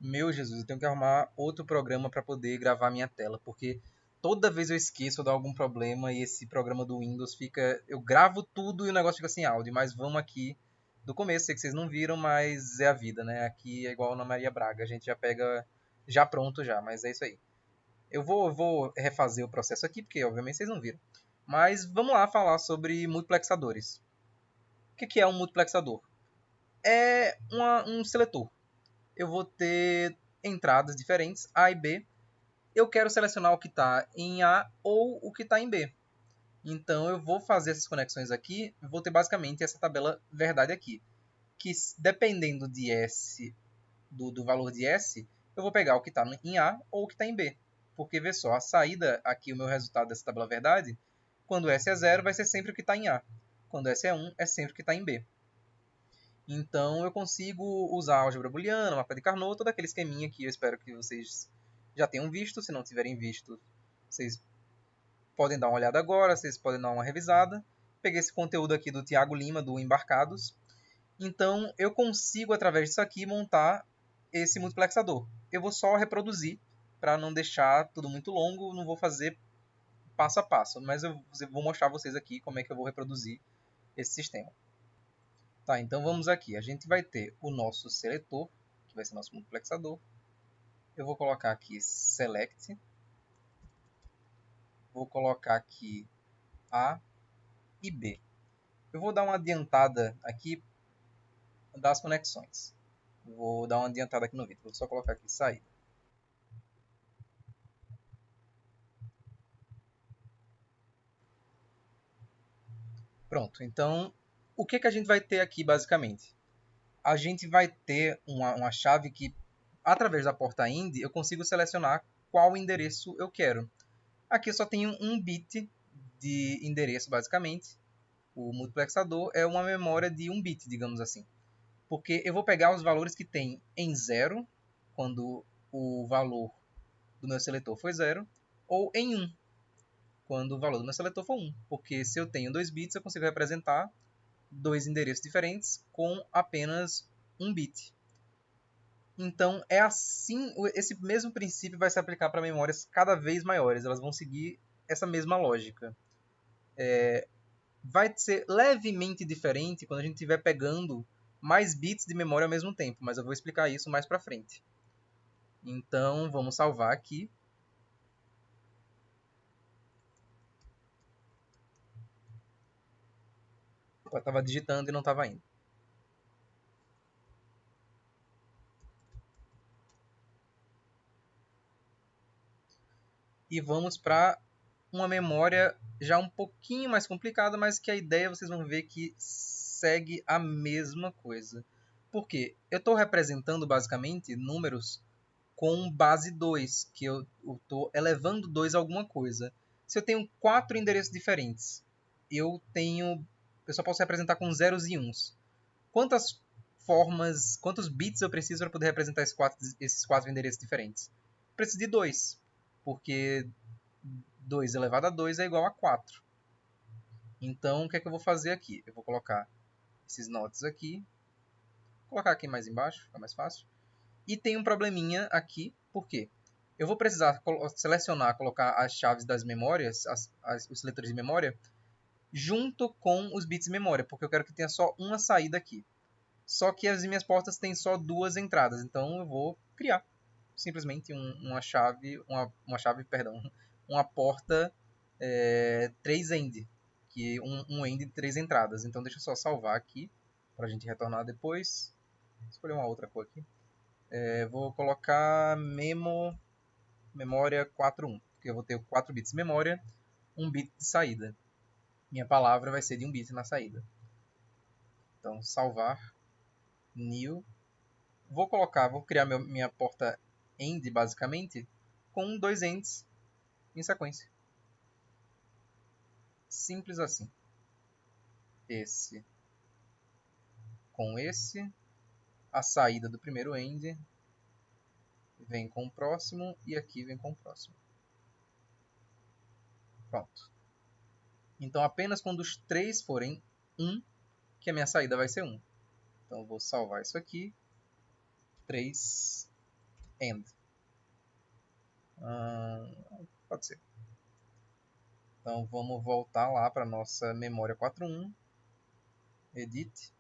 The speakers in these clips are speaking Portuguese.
Meu Jesus, eu tenho que arrumar outro programa para poder gravar minha tela, porque toda vez eu esqueço, eu dou algum problema e esse programa do Windows fica. Eu gravo tudo e o negócio fica sem áudio, mas vamos aqui do começo, sei que vocês não viram, mas é a vida, né? Aqui é igual na Maria Braga, a gente já pega já pronto já, mas é isso aí. Eu vou refazer o processo aqui, porque obviamente vocês não viram. Mas vamos lá falar sobre multiplexadores. O que é um multiplexador? É um seletor. Eu vou ter entradas diferentes, A e B. Eu quero selecionar o que está em A ou o que está em B. Então eu vou fazer essas conexões aqui, vou ter basicamente essa tabela verdade aqui. Que dependendo de S, do valor de S, eu vou pegar o que está em A ou o que está em B. Porque vê só, a saída aqui, o meu resultado dessa tabela verdade, quando S é 0, vai ser sempre o que está em A. Quando S é 1, é sempre o que está em B. Então eu consigo usar álgebra booleana, mapa de Carnot, todo aquele esqueminha que eu espero que vocês já tenham visto. Se não tiverem visto, vocês podem dar uma olhada agora, vocês podem dar uma revisada. Peguei esse conteúdo aqui do Thiago Lima, do Embarcados. Então eu consigo, através disso aqui, montar esse multiplexador. Eu vou só reproduzir, para não deixar tudo muito longo, não vou fazer passo a passo, mas eu vou mostrar a vocês aqui como é que eu vou reproduzir esse sistema. Tá, então vamos aqui. A gente vai ter o nosso seletor, que vai ser nosso multiplexador. Eu vou colocar aqui select. Vou colocar aqui A e B. Eu vou dar uma adiantada aqui das conexões. Vou dar uma adiantada aqui no vídeo. Vou só colocar aqui saída. Pronto, então o que a gente vai ter aqui basicamente? A gente vai ter uma chave que, através da porta IND, eu consigo selecionar qual endereço eu quero. Aqui eu só tenho um bit de endereço, basicamente. O multiplexador é uma memória de um bit, digamos assim. Porque eu vou pegar os valores que tem em 0, quando o valor do meu seletor foi 0, ou em 1, quando o valor do meu seletor for 1. Porque se eu tenho 2 bits, eu consigo representar dois endereços diferentes com apenas um bit. Então, é assim, esse mesmo princípio vai se aplicar para memórias cada vez maiores. Elas vão seguir essa mesma lógica. Vai ser levemente diferente quando a gente estiver pegando mais bits de memória ao mesmo tempo, mas eu vou explicar isso mais para frente. Então, vamos salvar aqui. Eu estava digitando e não estava indo. E vamos para uma memória já um pouquinho mais complicada, mas que a ideia vocês vão ver que segue a mesma coisa. Por quê? Eu estou representando basicamente números com base 2, que eu estou elevando 2 a alguma coisa. Se eu tenho 4 endereços diferentes, eu só posso representar com zeros e uns. Quantas formas, quantos bits eu preciso para poder representar esses quatro endereços diferentes? Preciso de 2, porque 2 elevado a 2 é igual a 4. Então, o que é que eu vou fazer aqui? Eu vou colocar esses notes aqui. Vou colocar aqui mais embaixo, fica mais fácil. E tem um probleminha aqui, por quê? Eu vou precisar selecionar, colocar as chaves das memórias, os seletores de memória, junto com os bits de memória, porque eu quero que tenha só uma saída aqui. Só que as minhas portas têm só duas entradas, então eu vou criar simplesmente uma porta 3-end, que um end de 3 entradas. Então deixa eu só salvar aqui, para a gente retornar depois. Vou escolher uma outra cor aqui. Vou colocar memória 4.1, porque eu vou ter 4 bits de memória, 1 bit de saída. Minha palavra vai ser de 1 bit na saída. Então, salvar, new. Vou criar minha porta end, basicamente, com 2 ends em sequência. Simples assim. Esse com esse. A saída do primeiro end vem com o próximo e aqui vem com o próximo. Pronto. Então, apenas quando os 3 forem 1, que a minha saída vai ser 1. Então, eu vou salvar isso aqui. 3. end. Pode ser. Então vamos voltar lá para nossa memória 4.1. Edit.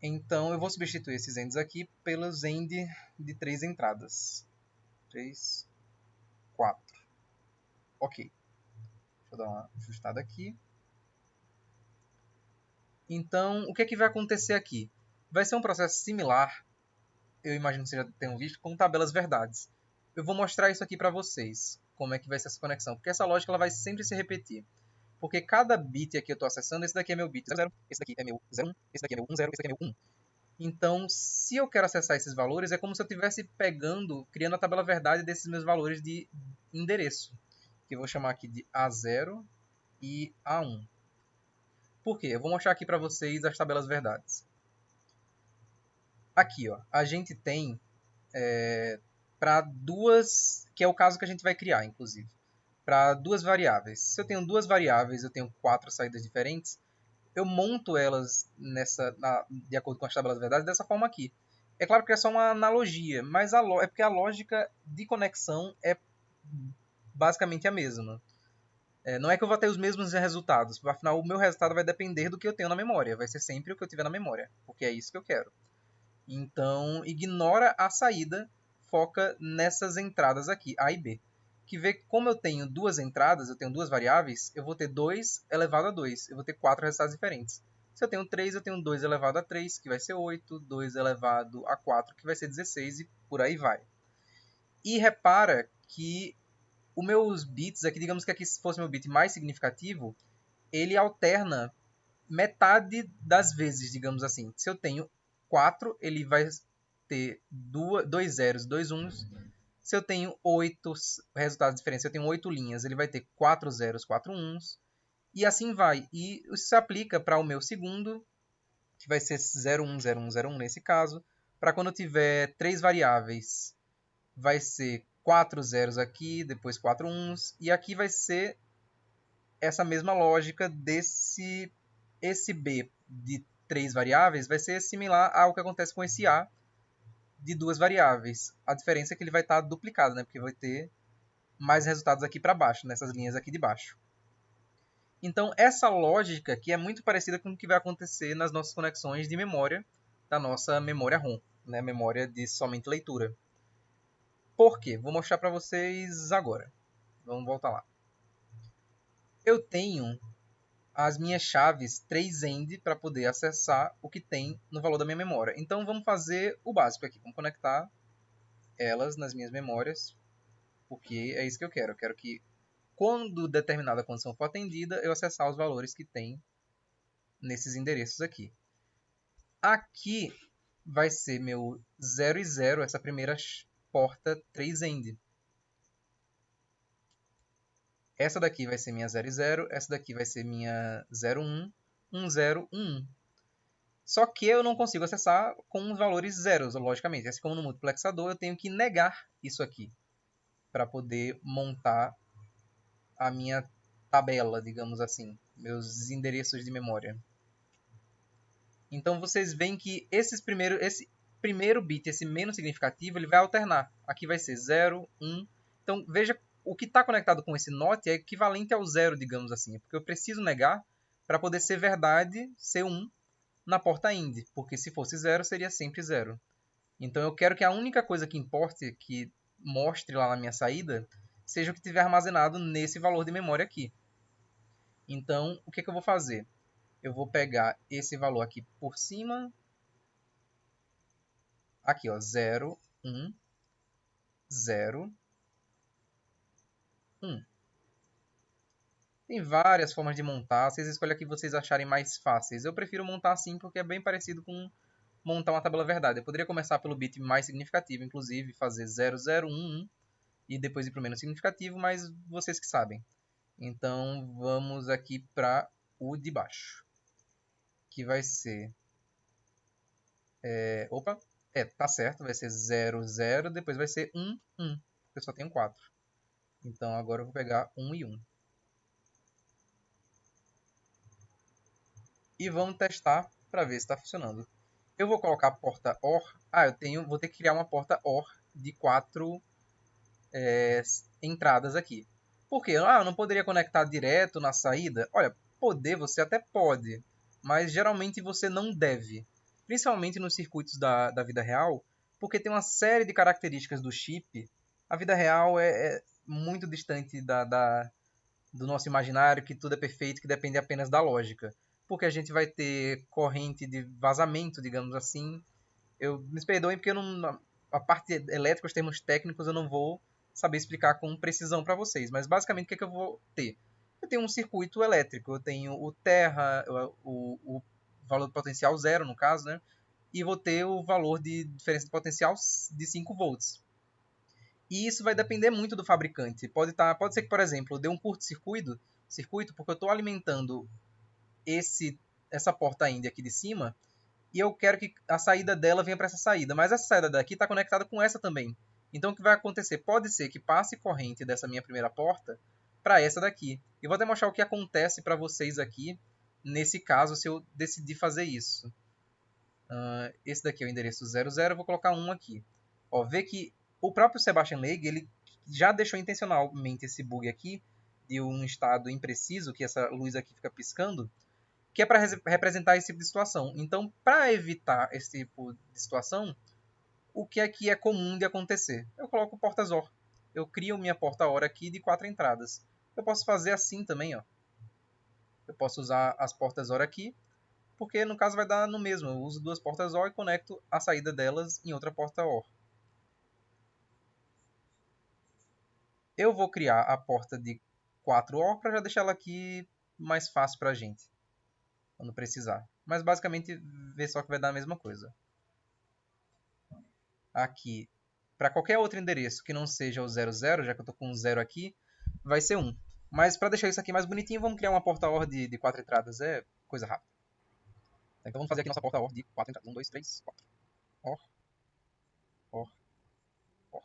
Então eu vou substituir esses ends aqui pelos end de 3 entradas. 3, 4. Ok. Deixa eu dar uma ajustada aqui. Então, o que é que vai acontecer aqui? Vai ser um processo similar, eu imagino que vocês já tenham visto, com tabelas verdades. Eu vou mostrar isso aqui para vocês, como é que vai ser essa conexão, porque essa lógica ela vai sempre se repetir. Porque cada bit aqui eu estou acessando, esse daqui é meu bit 00, esse daqui é meu 01, esse daqui é meu 10, esse daqui é meu 1. Então, se eu quero acessar esses valores, é como se eu estivesse pegando, criando a tabela verdade desses meus valores de endereço, que eu vou chamar aqui de A0 e A1. Por quê? Eu vou mostrar aqui para vocês as tabelas verdades. Aqui, ó, a gente tem para duas, que é o caso que a gente vai criar, inclusive, para duas variáveis. Se eu tenho duas variáveis, eu tenho 4 saídas diferentes, eu monto elas de acordo com as tabelas verdades dessa forma aqui. É claro que é só uma analogia, mas é porque a lógica de conexão é basicamente a mesma. Não é que eu vou ter os mesmos resultados, afinal o meu resultado vai depender do que eu tenho na memória, vai ser sempre o que eu tiver na memória, porque é isso que eu quero. Então, ignora a saída, foca nessas entradas aqui, A e B. Que vê que como eu tenho duas entradas, eu tenho duas variáveis, eu vou ter 2 elevado a 2. Eu vou ter 4 resultados diferentes. Se eu tenho 3, eu tenho 2 elevado a 3, que vai ser 8. 2 elevado a 4, que vai ser 16, e por aí vai. E repara que os meus bits, aqui, digamos que aqui fosse meu bit mais significativo, ele alterna metade das vezes, digamos assim. Se eu tenho 4, ele vai ter 2 zeros, 2 uns. Se eu tenho 8 resultados diferentes, se eu tenho 8 linhas, ele vai ter 4 zeros, 4 uns. E assim vai. E isso se aplica para o meu segundo, que vai ser 01, 01, 01 nesse caso. Para quando eu tiver 3 variáveis, vai ser 4 zeros aqui, depois 4 uns. E aqui vai ser essa mesma lógica desse esse B de 3 variáveis vai ser similar ao que acontece com esse A de 2 variáveis. A diferença é que ele vai estar duplicado, né? Porque vai ter mais resultados aqui para baixo, nessas linhas aqui de baixo. Então, essa lógica aqui é muito parecida com o que vai acontecer nas nossas conexões de memória, da nossa memória ROM, né? Memória de somente leitura. Por quê? Vou mostrar para vocês agora. Vamos voltar lá. Eu tenho as minhas chaves 3end para poder acessar o que tem no valor da minha memória. Então vamos fazer o básico aqui. Vamos conectar elas nas minhas memórias, porque é isso que eu quero. Eu quero que quando determinada condição for atendida, eu acessar os valores que tem nesses endereços aqui. Aqui vai ser meu 0 e 0, essa primeira porta 3end. Essa daqui vai ser minha 0 e 0, essa daqui vai ser minha 0, 1, 1, 0, 1. Só que eu não consigo acessar com os valores zeros, logicamente. Assim como no multiplexador, eu tenho que negar isso aqui para poder montar a minha tabela, digamos assim, meus endereços de memória. Então vocês veem que esse primeiro bit, esse menos significativo, ele vai alternar. Aqui vai ser 0, 1. Então veja, o que está conectado com esse NOT é equivalente ao zero, digamos assim. Porque eu preciso negar para poder ser verdade, ser 1, na porta IND. Porque se fosse 0, seria sempre 0. Então eu quero que a única coisa que importe, que mostre lá na minha saída, seja o que tiver armazenado nesse valor de memória aqui. Então, o que eu vou fazer? Eu vou pegar esse valor aqui por cima. Aqui, ó, 0, 1, 0, 1. Tem várias formas de montar. Vocês escolhem a que vocês acharem mais fáceis. Eu prefiro montar assim porque é bem parecido com montar uma tabela verdade. Eu poderia começar pelo bit mais significativo, inclusive fazer 0, 0, 1, 1 e depois ir para o menos significativo, mas vocês que sabem. Então vamos aqui para o de baixo, que vai ser... Opa, tá certo, vai ser 0, 0, depois vai ser 1, 1, porque eu só tenho 4. Então agora eu vou pegar 1 e 1. E vamos testar para ver se está funcionando. Eu vou colocar a porta OR. Vou ter que criar uma porta OR de 4 entradas aqui. Por quê? Eu não poderia conectar direto na saída? Olha, poder você até pode, mas geralmente você não deve. Principalmente nos circuitos da vida real, porque tem uma série de características do chip. A vida real é muito distante do nosso imaginário, que tudo é perfeito, que depende apenas da lógica. Porque a gente vai ter corrente de vazamento, digamos assim. Me perdoem porque eu não, a parte elétrica, os termos técnicos, eu não vou saber explicar com precisão para vocês. Mas basicamente o que eu vou ter? Eu tenho um circuito elétrico, eu tenho o terra, o valor de potencial zero, no caso, né? E vou ter o valor de diferença de potencial de 5 volts. E isso vai depender muito do fabricante. Pode ser que, por exemplo, dê um curto-circuito porque eu estou alimentando essa porta ainda aqui de cima e eu quero que a saída dela venha para essa saída. Mas essa saída daqui está conectada com essa também. Então o que vai acontecer? Pode ser que passe corrente dessa minha primeira porta para essa daqui. E vou até mostrar o que acontece para vocês aqui nesse caso se eu decidir fazer isso. Esse daqui é o endereço 00, eu vou colocar 1 aqui. Ó, vê que o próprio Sebastian Legge, ele já deixou intencionalmente esse bug aqui, de um estado impreciso, que essa luz aqui fica piscando, que é para representar esse tipo de situação. Então, para evitar esse tipo de situação, o que aqui é comum de acontecer? Eu coloco portas OR. Eu crio minha porta OR aqui de 4 entradas. Eu posso fazer assim também, ó. Eu posso usar as portas OR aqui, porque no caso vai dar no mesmo. Eu uso duas portas OR e conecto a saída delas em outra porta OR. Eu vou criar a porta de 4 OR para já deixar ela aqui mais fácil para a gente, quando precisar. Mas basicamente, ver só que vai dar a mesma coisa. Aqui, para qualquer outro endereço que não seja o 00, já que eu estou com um 0 aqui, vai ser 1. Mas para deixar isso aqui mais bonitinho, vamos criar uma porta OR de 4 entradas. É coisa rápida. Então vamos fazer aqui nossa porta OR de 4 entradas. 1, 2, 3, 4. OR, OR, OR.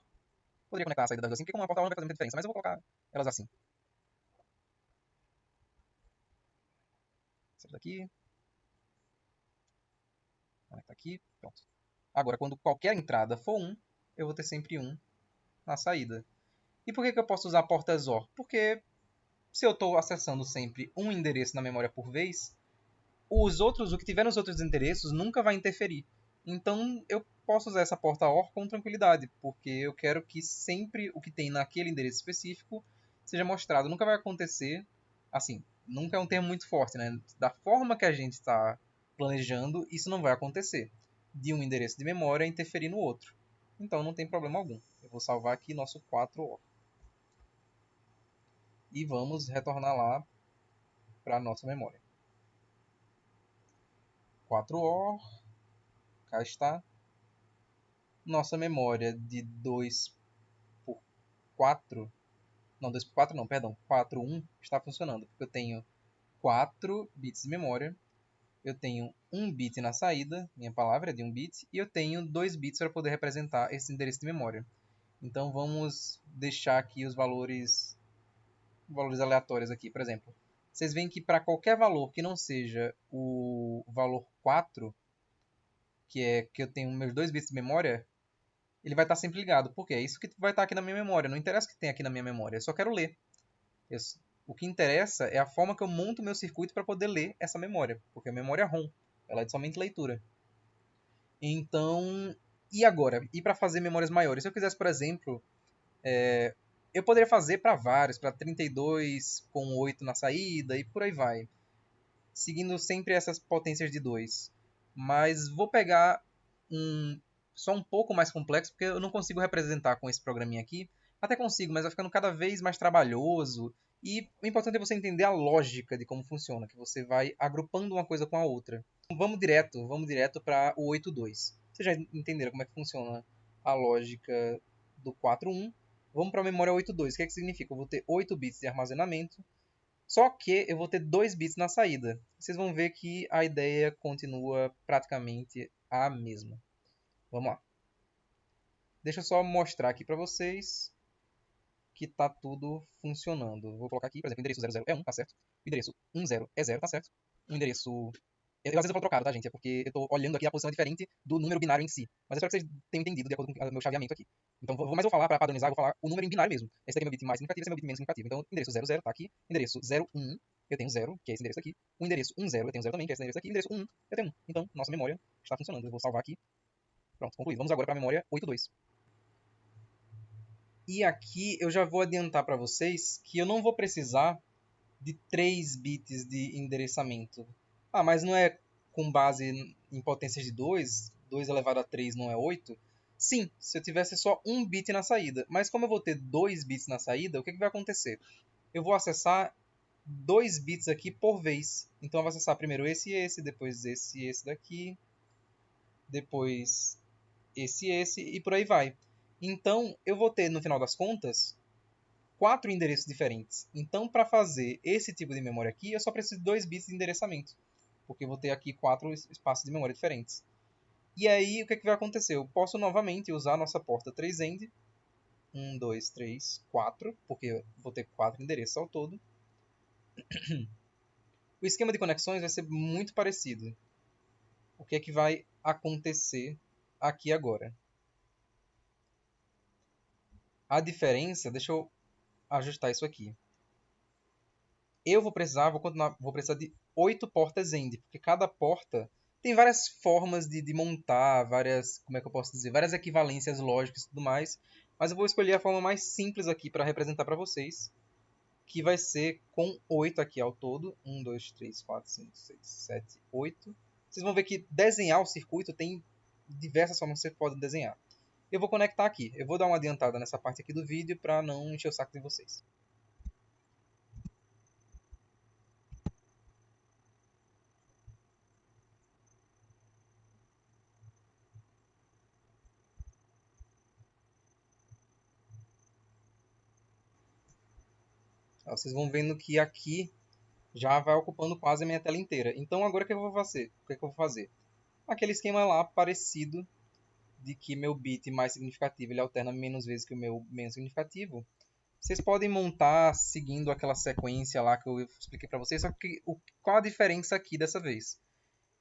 Poderia conectar a saída das assim, porque como uma porta OR não vai fazer muita diferença, mas eu vou colocar elas assim. Essa daqui. Conecta aqui. Pronto. Agora, quando qualquer entrada for 1, eu vou ter sempre 1 na saída. E por que eu posso usar portas OR? Porque se eu estou acessando sempre um endereço na memória por vez, o que tiver nos outros endereços nunca vai interferir. Então eu posso usar essa porta OR com tranquilidade, porque eu quero que sempre o que tem naquele endereço específico seja mostrado. Nunca vai acontecer, assim, nunca é um termo muito forte, né? Da forma que a gente está planejando, isso não vai acontecer. De um endereço de memória interferir no outro. Então não tem problema algum. Eu vou salvar aqui nosso 4OR. E vamos retornar lá para a nossa memória. 4OR, cá está. Nossa memória de 2 por 4, não, 2 por 4 não, perdão, 4, 1 está funcionando, porque eu tenho 4 bits de memória, eu tenho 1 bit na saída, minha palavra é de 1 bit, e eu tenho 2 bits para poder representar esse endereço de memória. Então vamos deixar aqui os valores aleatórios aqui, por exemplo. Vocês veem que para qualquer valor que não seja o valor 4, que é que eu tenho meus 2 bits de memória, ele vai estar sempre ligado. Por quê? É isso que vai estar aqui na minha memória. Não interessa o que tem aqui na minha memória, eu só quero ler. O que interessa é a forma que eu monto o meu circuito para poder ler essa memória, porque a memória é ROM, ela é de somente leitura. Então, e agora? E para fazer memórias maiores? Se eu quisesse, por exemplo, eu poderia fazer para vários, para 32 com 8 na saída e por aí vai, seguindo sempre essas potências de 2. Mas vou pegar um só um pouco mais complexo, porque eu não consigo representar com esse programinha aqui. Até consigo, mas vai ficando cada vez mais trabalhoso. E o importante é você entender a lógica de como funciona, que você vai agrupando uma coisa com a outra. Então, vamos direto para o 8.2. Vocês já entenderam como é que funciona a lógica do 4.1. Vamos para a memória 8.2. O que é que significa? Eu vou ter 8 bits de armazenamento, só que eu vou ter 2 bits na saída. Vocês vão ver que a ideia continua praticamente a mesma. Vamos lá. Deixa eu só mostrar aqui para vocês que está tudo funcionando. Vou colocar aqui, por exemplo, o endereço 00 é 1, tá certo? O endereço 10 é 0, tá certo? O endereço Às vezes eu falo trocado, tá, gente? É porque eu tô olhando aqui a posição é diferente do número binário em si. Mas eu espero que vocês tenham entendido de acordo com o meu chaveamento aqui. Então, mas eu vou falar, para padronizar, eu vou falar o número em binário mesmo. Esse daqui é meu bit mais significativo, esse é meu bit menos significativo. Então, endereço 00 tá aqui. Endereço 01, eu tenho 0, que é esse endereço aqui. O endereço 10, eu tenho 0 também, que é esse endereço aqui. O endereço 1, eu tenho 1. Então, nossa memória está funcionando. Eu vou salvar aqui. Pronto, concluído. Vamos agora para a memória 82. E aqui eu já vou adiantar para vocês que eu não vou precisar de 3 bits de endereçamento. Ah, mas não é com base em potências de 2? 2 elevado a 3 não é 8? Sim, se eu tivesse só um bit na saída. Mas como eu vou ter 2 bits na saída, o que vai acontecer? Eu vou acessar 2 bits aqui por vez. Então eu vou acessar primeiro esse e esse, depois esse e esse daqui, depois esse e esse, e por aí vai. Então eu vou ter, no final das contas, 4 endereços diferentes. Então, para fazer esse tipo de memória aqui, eu só preciso de 2 bits de endereçamento, porque eu vou ter aqui 4 espaços de memória diferentes. E aí, o que vai acontecer? Eu posso novamente usar a nossa porta 3end, 1, 2, 3, 4, porque eu vou ter 4 endereços ao todo. O esquema de conexões vai ser muito parecido. O que vai acontecer aqui agora? A diferença, deixa eu ajustar isso aqui. Eu vou precisar de 8 portas end, porque cada porta tem várias formas de montar, várias, como é que eu posso dizer, várias equivalências lógicas e tudo mais, mas eu vou escolher a forma mais simples aqui para representar para vocês, que vai ser com 8 aqui ao todo. 1, 2, 3, 4, 5, 6, 7, 8. Vocês vão ver que desenhar o circuito tem diversas formas que você pode desenhar. Eu vou conectar aqui. Eu vou dar uma adiantada nessa parte aqui do vídeo para não encher o saco de vocês. Vocês vão vendo que aqui já vai ocupando quase a minha tela inteira. Então agora o que eu vou fazer? O que eu vou fazer? Aquele esquema lá parecido de que meu bit mais significativo ele alterna menos vezes que o meu menos significativo. Vocês podem montar seguindo aquela sequência lá que eu expliquei para vocês, só que qual a diferença aqui dessa vez?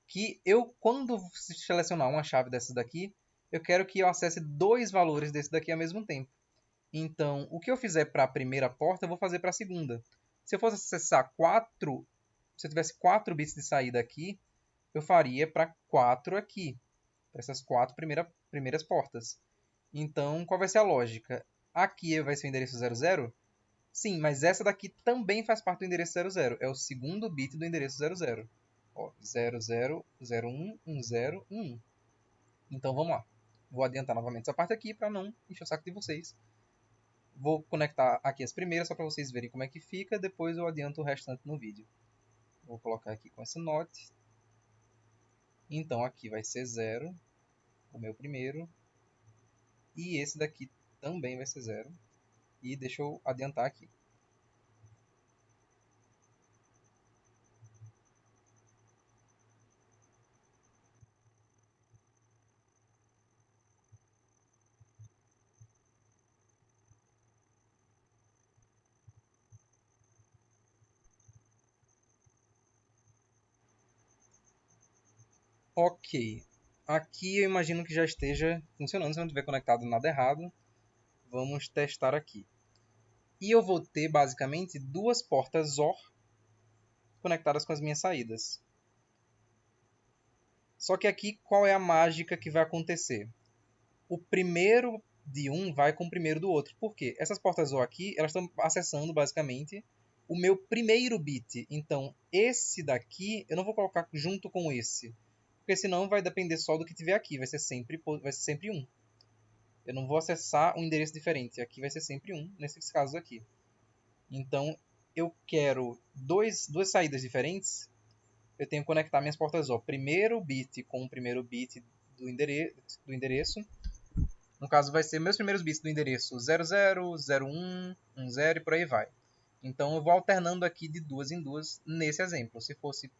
Que eu, quando selecionar uma chave dessas daqui, eu quero que eu acesse 2 valores desse daqui ao mesmo tempo. Então, o que eu fizer para a primeira porta, eu vou fazer para a segunda. Se eu fosse acessar 4, se eu tivesse 4 bits de saída aqui, eu faria para 4 aqui, para essas 4 primeiras portas. Então, qual vai ser a lógica? Aqui vai ser o endereço 00? Sim, mas essa daqui também faz parte do endereço 00. É o segundo bit do endereço 00. Ó, 00011011. Então, vamos lá. Vou adiantar novamente essa parte aqui para não encher o saco de vocês. Vou conectar aqui as primeiras só para vocês verem como é que fica. Depois eu adianto o restante no vídeo. Vou colocar aqui com esse note. Então aqui vai ser 0, o meu primeiro. E esse daqui também vai ser 0. E deixa eu adiantar aqui. Ok. Aqui eu imagino que já esteja funcionando. Se não tiver conectado nada errado, vamos testar aqui. E eu vou ter basicamente 2 portas OR conectadas com as minhas saídas. Só que aqui qual é a mágica que vai acontecer? O primeiro de um vai com o primeiro do outro. Por quê? Essas portas OR aqui, elas estão acessando basicamente o meu primeiro bit. Então, esse daqui eu não vou colocar junto com esse, porque senão vai depender só do que tiver aqui, vai ser sempre 1. Eu não vou acessar um endereço diferente, aqui vai ser sempre 1, nesses casos aqui. Então, eu quero duas saídas diferentes, eu tenho que conectar minhas portas OR. Primeiro bit com o primeiro bit do endereço. No caso, vai ser meus primeiros bits do endereço 00, 01, 10 e por aí vai. Então, eu vou alternando aqui de 2 em 2 nesse exemplo. Se fosse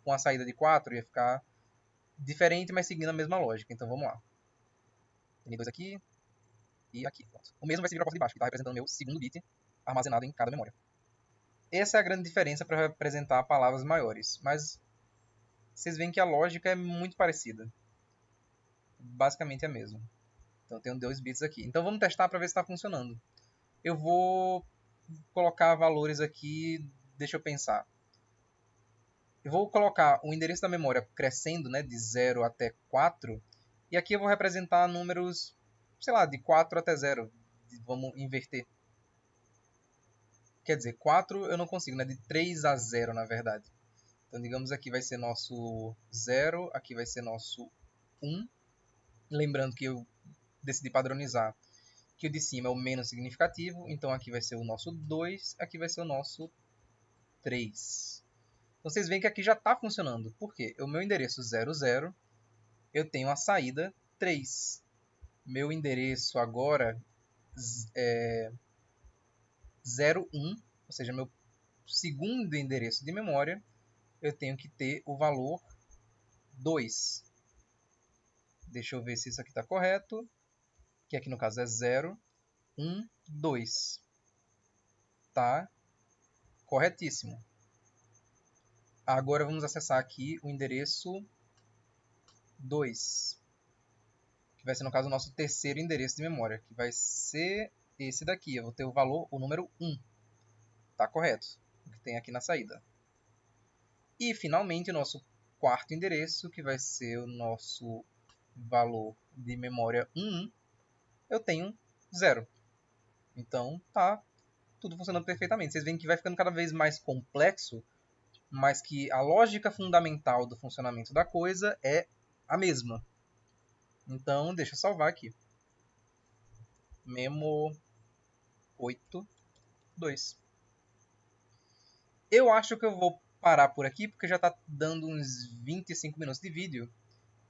com a saída de 4, ia ficar diferente, mas seguindo a mesma lógica. Então, vamos lá. Tem 2 aqui e aqui. Pronto. O mesmo vai seguir a porta de baixo, que está representando o meu segundo bit armazenado em cada memória. Essa é a grande diferença para representar palavras maiores. Mas vocês veem que a lógica é muito parecida. Basicamente é a mesma. Então eu tenho 2 bits aqui. Então vamos testar para ver se está funcionando. Eu vou colocar valores aqui, deixa eu pensar. Eu vou colocar o endereço da memória crescendo, né, de 0 até 4. E aqui eu vou representar números, sei lá, de 4 até 0. Vamos inverter. Quer dizer, 4 eu não consigo, né? De 3 a 0, na verdade. Então, digamos aqui vai ser nosso 0, aqui vai ser nosso 1. Lembrando que eu decidi padronizar que o de cima é o menos significativo. Então, aqui vai ser o nosso 2, aqui vai ser o nosso 3. Então, vocês veem que aqui já está funcionando. Por quê? O meu endereço 00, eu tenho a saída 3. Meu endereço agora é 01, ou seja, meu segundo endereço de memória, eu tenho que ter o valor 2. Deixa eu ver se isso aqui está correto, que aqui no caso é 0, 1, 2. Tá corretíssimo. Agora vamos acessar aqui o endereço 2, que vai ser no caso o nosso terceiro endereço de memória, que vai ser esse daqui. Eu vou ter o valor, o número 1. Tá correto, o que tem aqui na saída. E finalmente o nosso quarto endereço, que vai ser o nosso valor de memória 1, eu tenho 0. Então tá tudo funcionando perfeitamente. Vocês veem que vai ficando cada vez mais complexo, mas que a lógica fundamental do funcionamento da coisa é a mesma. Então deixa eu salvar aqui. Memo 82. Eu acho que eu vou parar por aqui, porque já está dando uns 25 minutos de vídeo.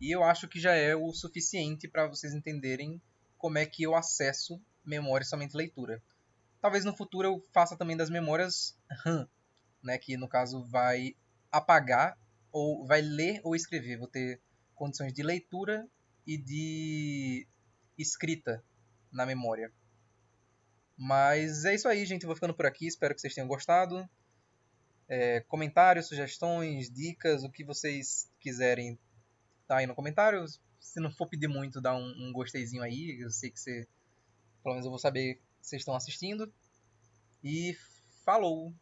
E eu acho que já é o suficiente para vocês entenderem como é que eu acesso memória somente leitura. Talvez no futuro eu faça também das memórias RAM, né, que no caso vai apagar ou vai ler ou escrever. Vou ter condições de leitura e de escrita na memória. Mas é isso aí, gente. Eu vou ficando por aqui. Espero que vocês tenham gostado. Comentários, sugestões, dicas, o que vocês quiserem, tá aí no comentário. Se não for pedir muito, dá um gosteizinho aí. Eu sei que você, pelo menos eu vou saber que vocês estão assistindo. E falou!